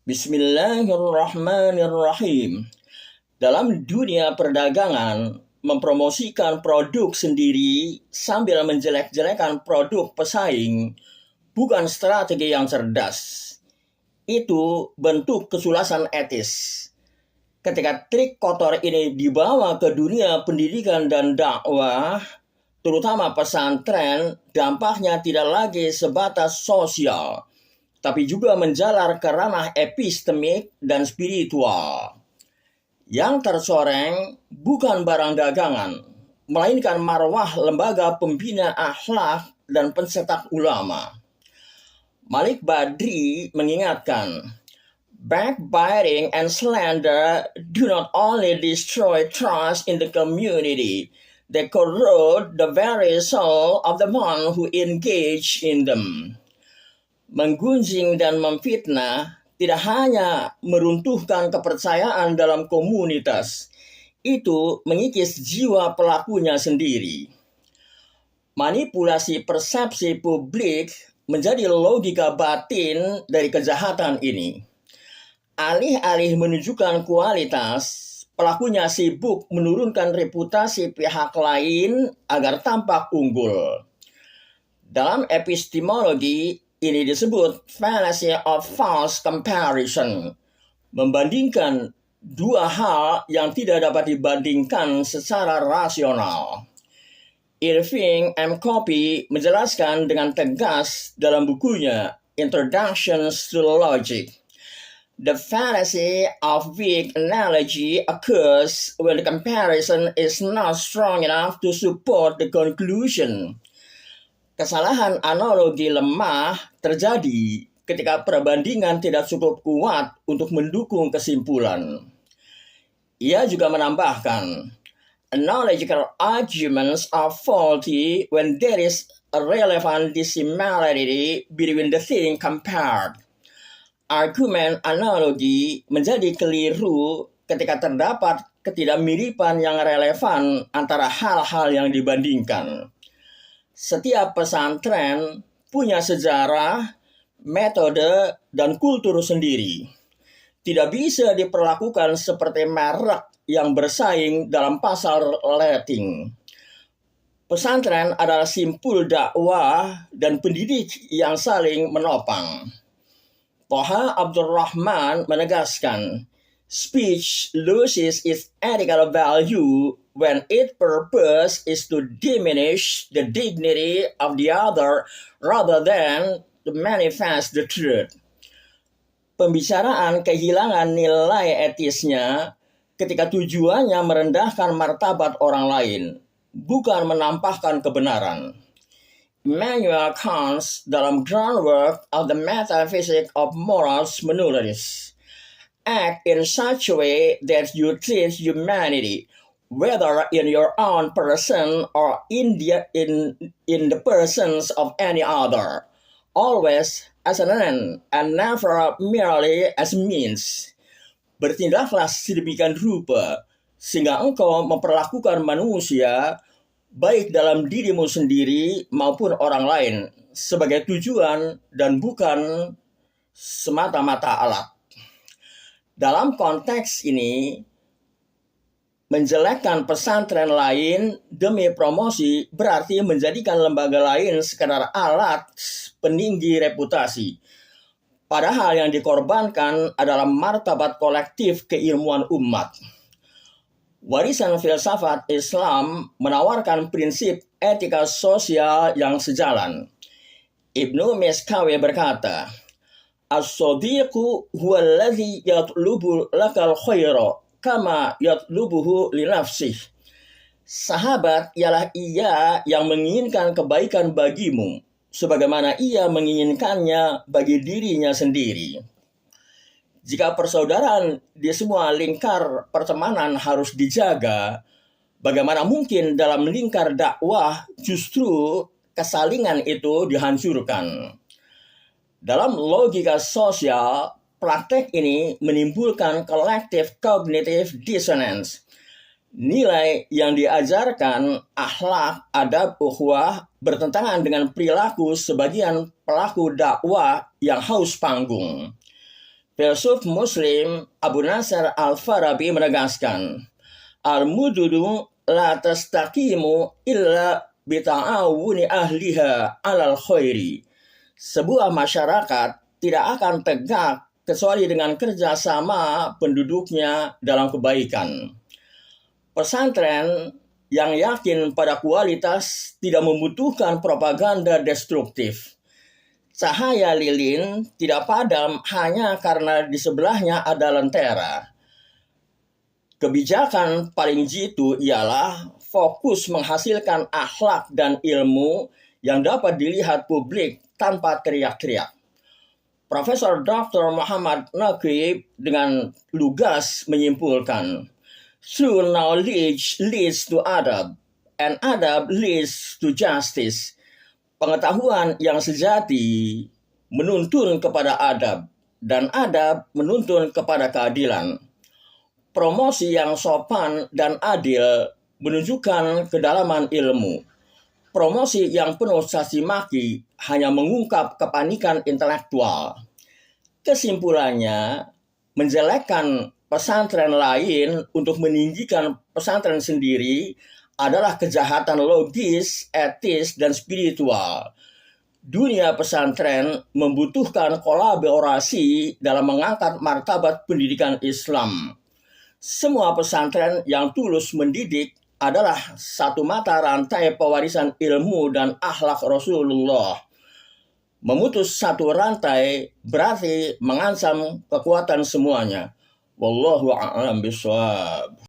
Bismillahirrahmanirrahim. Dalam dunia perdagangan, mempromosikan produk sendiri sambil menjelek-jelekan produk pesaing bukan strategi yang cerdas. Itu bentuk kesulasan etis. Ketika trik kotor ini dibawa ke dunia pendidikan dan dakwah, terutama pesantren, dampaknya tidak lagi sebatas sosial, tapi juga menjalar ke ranah epistemik dan spiritual. Yang tercoreng bukan barang dagangan, melainkan marwah lembaga pembina akhlak dan pencetak ulama. Malik Badri mengingatkan, backbiting and slander do not only destroy trust in the community, they corrode the very soul of the one who engage in them. Menggunjing dan memfitnah tidak hanya meruntuhkan kepercayaan dalam komunitas, itu mengikis jiwa pelakunya sendiri. Manipulasi persepsi publik menjadi logika batin dari kejahatan ini. Alih-alih menunjukkan kualitas, pelakunya sibuk menurunkan reputasi pihak lain agar tampak unggul. Dalam epistemologi, ini disebut fallacy of false comparison, membandingkan dua hal yang tidak dapat dibandingkan secara rasional. Irving M. Copy menjelaskan dengan tegas dalam bukunya Introductions to Logic. The fallacy of weak analogy occurs when the comparison is not strong enough to support the conclusion. Kesalahan analogi lemah terjadi ketika perbandingan tidak cukup kuat untuk mendukung kesimpulan. Ia juga menambahkan, analogical arguments are faulty when there is a relevant dissimilarity between the thing compared. Argumen analogi menjadi keliru ketika terdapat ketidakmiripan yang relevan antara hal-hal yang dibandingkan. Setiap pesantren punya sejarah, metode, dan kultur sendiri. Tidak bisa diperlakukan seperti merek yang bersaing dalam pasar letting. Pesantren adalah simpul dakwah dan pendidik yang saling menopang. Toha Abdurrahman menegaskan, speech loses its ethical value when its purpose is to diminish the dignity of the other rather than to manifest the truth. Pembicaraan kehilangan nilai etisnya ketika tujuannya merendahkan martabat orang lain, bukan menampakkan kebenaran. Immanuel Kant dalam Groundwork of the Metaphysics of Morals menulis, act in such a way that you treat humanity, whether in your own person or in the persons of any other, always as an end and never merely as means. Bertindaklah sedemikian rupa sehingga engkau memperlakukan manusia baik dalam dirimu sendiri maupun orang lain sebagai tujuan dan bukan semata-mata alat. Dalam konteks ini, menjelekkan pesantren lain demi promosi berarti menjadikan lembaga lain sekadar alat peninggi reputasi. Padahal yang dikorbankan adalah martabat kolektif keilmuan umat. Warisan filsafat Islam menawarkan prinsip etika sosial yang sejalan. Ibnu Miskawi berkata, as-sadiqu huwa alladhi yatlubu lakal khaira kama yatlubuhu li nafsih. Sahabat ialah ia yang menginginkan kebaikan bagimu sebagaimana ia menginginkannya bagi dirinya sendiri. Jika persaudaraan di semua lingkar pertemanan harus dijaga, bagaimana mungkin dalam lingkar dakwah justru kesalingan itu dihancurkan? Dalam logika sosial, praktek ini menimbulkan collective cognitive dissonance. Nilai yang diajarkan akhlak, adab, ukhuwah bertentangan dengan perilaku sebagian pelaku dakwah yang haus panggung. Filsuf Muslim Abu Nasr Al-Farabi menegaskan, al-mududu la tastaqimu illa bita'awuni ahliha alal khairi. Sebuah masyarakat tidak akan tegak kecuali dengan kerjasama penduduknya dalam kebaikan. Pesantren yang yakin pada kualitas tidak membutuhkan propaganda destruktif. Cahaya lilin tidak padam hanya karena di sebelahnya ada lentera. Kebijakan paling jitu ialah fokus menghasilkan akhlak dan ilmu yang dapat dilihat publik tanpa teriak-teriak. Profesor Dr. Muhammad Naqib dengan lugas menyimpulkan, true knowledge leads to adab, and adab leads to justice. Pengetahuan yang sejati menuntun kepada adab, dan adab menuntun kepada keadilan. Promosi yang sopan dan adil menunjukkan kedalaman ilmu. Promosi yang penuh caci maki hanya mengungkap kepanikan intelektual. Kesimpulannya, menjelekkan pesantren lain untuk meninggikan pesantren sendiri adalah kejahatan logis, etis, dan spiritual. Dunia pesantren membutuhkan kolaborasi dalam mengangkat martabat pendidikan Islam. Semua pesantren yang tulus mendidik adalah satu mata rantai pewarisan ilmu dan akhlak Rasulullah. Memutus satu rantai berarti mengancam kekuatan semuanya. Wallahu a'lam bishawab.